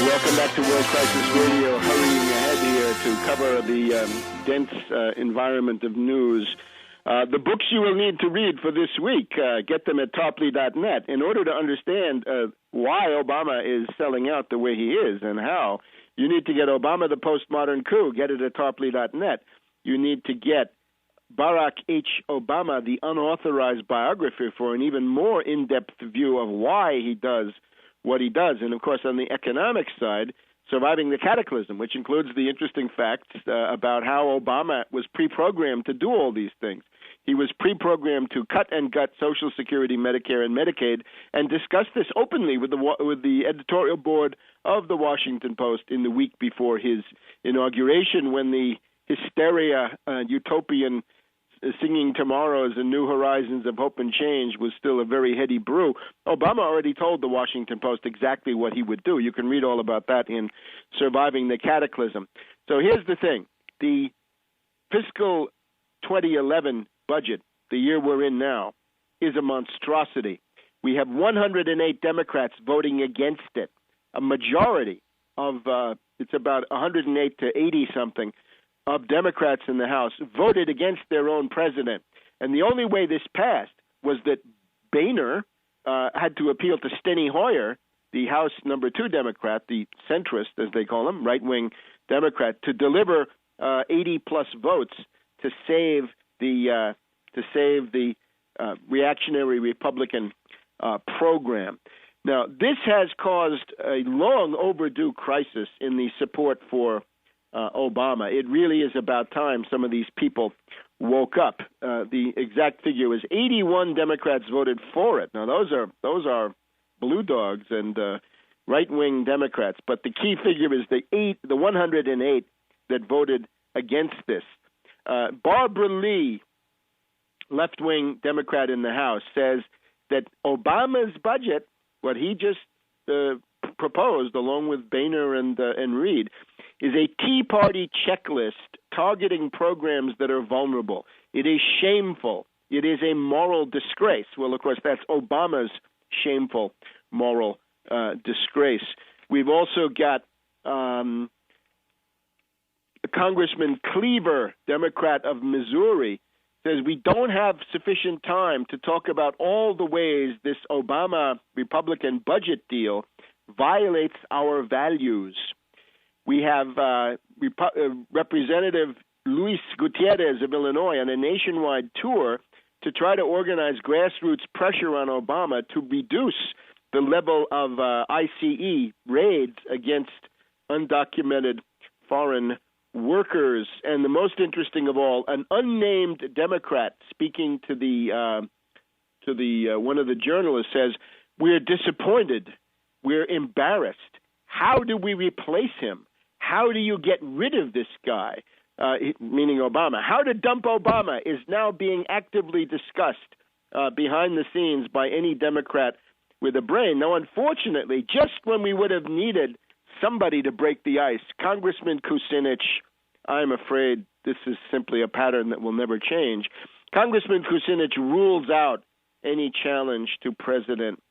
Welcome back to World Crisis Radio, hurrying ahead here to cover the dense environment of news. The books you will need to read for this week, get them at tarpley.net. In order to understand why Obama is selling out the way he is and how, you need to get Obama the Postmodern Coup, get it at tarpley.net. You need to get Barack H. Obama, the unauthorized biography, for an even more in-depth view of why he does what he does. And, of course, on the economic side, Surviving the Cataclysm, which includes the interesting facts about how Obama was pre-programmed to do all these things. He was pre-programmed to cut and gut Social Security, Medicare, and Medicaid, and discuss this openly with the editorial board of the Washington Post in the week before his inauguration, when the hysteria, utopian singing tomorrows and new horizons of hope and change was still a very heady brew. Obama already told the Washington Post exactly what he would do. You can read all about that in Surviving the Cataclysm. So here's the thing. The fiscal 2011 budget, the year we're in now, is a monstrosity. We have 108 Democrats voting against it. A majority of, it's about 108 to 80-something, of Democrats in the House voted against their own president. And the only way this passed was that Boehner had to appeal to Steny Hoyer, the House number 2 Democrat, the centrist, as they call him, right-wing Democrat, to deliver 80-plus votes to save the reactionary Republican program. Now, this has caused a long overdue crisis in the support for Obama. It really is about time some of these people woke up. The exact figure is 81 Democrats voted for it. Now, those are blue dogs and right-wing Democrats. But the key figure is the 108 that voted against this. Barbara Lee, left-wing Democrat in the House, says that Obama's budget, what he just proposed, along with Boehner and Reid, is a Tea Party checklist targeting programs that are vulnerable. It is shameful. It is a moral disgrace. Well, of course, that's Obama's shameful moral disgrace. We've also got Congressman Cleaver, Democrat of Missouri, says we don't have sufficient time to talk about all the ways this Obama Republican budget deal violates our values. We have Representative Luis Gutierrez of Illinois on a nationwide tour to try to organize grassroots pressure on Obama to reduce the level of ICE raids against undocumented foreign workers. And the most interesting of all, an unnamed Democrat speaking to the one of the journalists says, "We're disappointed. We're embarrassed. How do we replace him? How do you get rid of this guy?" Meaning Obama. How to dump Obama is now being actively discussed behind the scenes by any Democrat with a brain. Now, unfortunately, just when we would have needed somebody to break the ice, Congressman Kucinich, I'm afraid this is simply a pattern that will never change. Congressman Kucinich rules out any challenge to President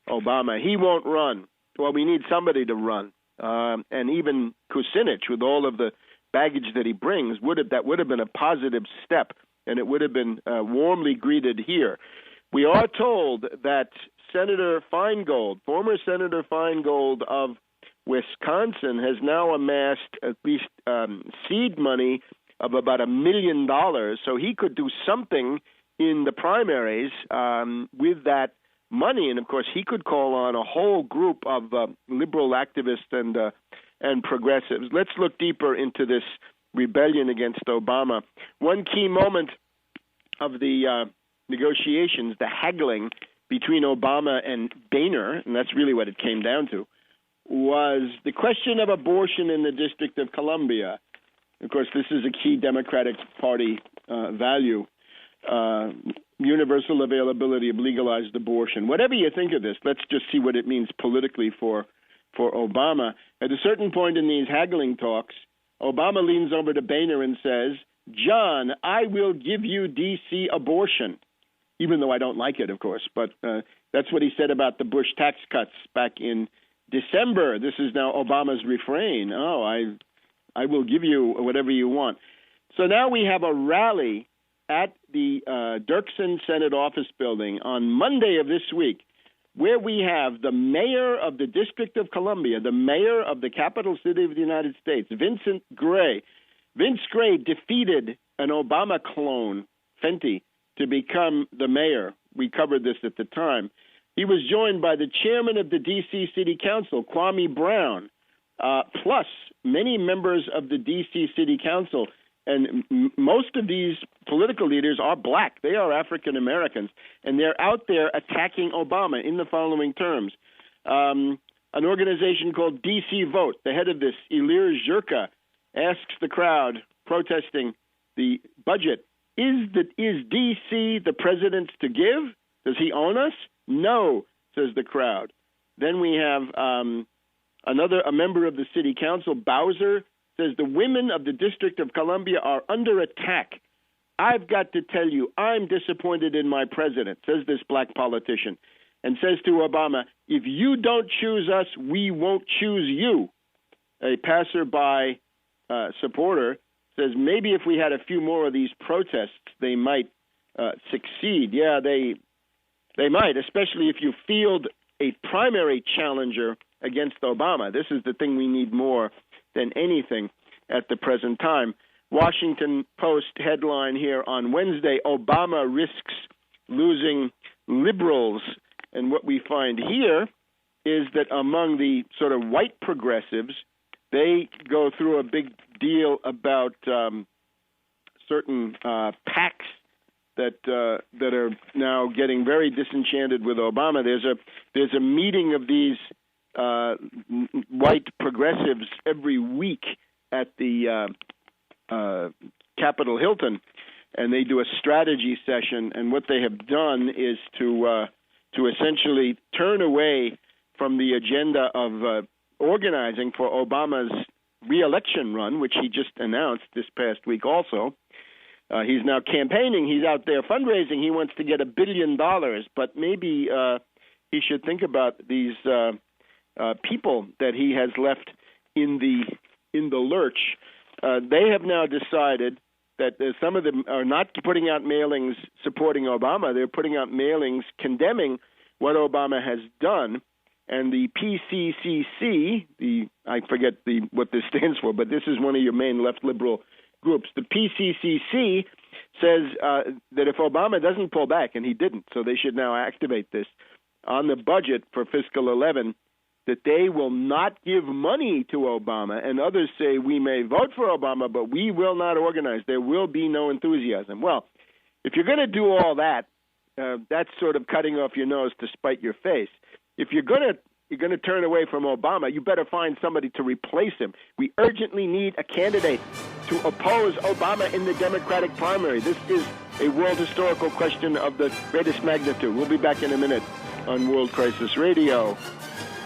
Obama. He won't run. Well, we need somebody to run. And even Kucinich, with all of the baggage that he brings, that would have been a positive step, and it would have been warmly greeted here. We are told that Senator Feingold, former Senator Feingold of Wisconsin, has now amassed at least seed money of about $1 million, so he could do something in the primaries with that money. And of course, he could call on a whole group of liberal activists and progressives. Let's look deeper into this rebellion against Obama. One key moment of the negotiations, the haggling between Obama and Boehner, and that's really what it came down to, was the question of abortion in the District of Columbia. Of course, this is a key Democratic Party value. Universal availability of legalized abortion. Whatever you think of this, let's just see what it means politically for Obama. At a certain point in these haggling talks, Obama leans over to Boehner and says, "John, I will give you D.C. abortion," even though I don't like it, of course. But that's what he said about the Bush tax cuts back in December, this is now Obama's refrain. Oh, I will give you whatever you want. So now we have a rally at the Dirksen Senate Office Building on Monday of this week, where we have the mayor of the District of Columbia, the mayor of the capital city of the United States, Vincent Gray. Vince Gray defeated an Obama clone, Fenty, to become the mayor. We covered this at the time. He was joined by the chairman of the D.C. City Council, Kwame Brown, plus many members of the D.C. City Council. And most of these political leaders are black. They are African Americans. And they're out there attacking Obama in the following terms. An organization called D.C. Vote, the head of this, Ilir Zherka, asks the crowd protesting the budget, is D.C. the president's to give? Does he own us? No, says the crowd. Then we have a member of the city council, Bowser, says the women of the District of Columbia are under attack. I've got to tell you, I'm disappointed in my president, says this black politician, and says to Obama, if you don't choose us, we won't choose you. A passerby supporter says maybe if we had a few more of these protests, they might succeed. Yeah, they might, especially if you field a primary challenger against Obama. This is the thing we need more than anything at the present time. Washington Post headline here on Wednesday, Obama risks losing liberals. And what we find here is that among the sort of white progressives, they go through a big deal about certain PACs that are now getting very disenchanted with Obama. There's a meeting of these white progressives every week at the Capitol Hilton, and they do a strategy session. And what they have done is to essentially turn away from the agenda of organizing for Obama's re-election run, which he just announced this past week also. He's now campaigning. He's out there fundraising. He wants to get $1 billion, but maybe he should think about these people that he has left in the lurch. They have now decided that some of them are not putting out mailings supporting Obama. They're putting out mailings condemning what Obama has done. And the PCCC, I forget what this stands for, but this is one of your main left liberal groups. The PCCC says that if Obama doesn't pull back, and he didn't, so they should now activate this, on the budget for fiscal 11, that they will not give money to Obama, and others say we may vote for Obama, but we will not organize. There will be no enthusiasm. Well, if you're going to do all that, that's sort of cutting off your nose to spite your face. If you're going to turn away from Obama, you better find somebody to replace him. We urgently need a candidate to oppose Obama in the Democratic primary. This is a world historical question of the greatest magnitude. We'll be back in a minute on World Crisis Radio.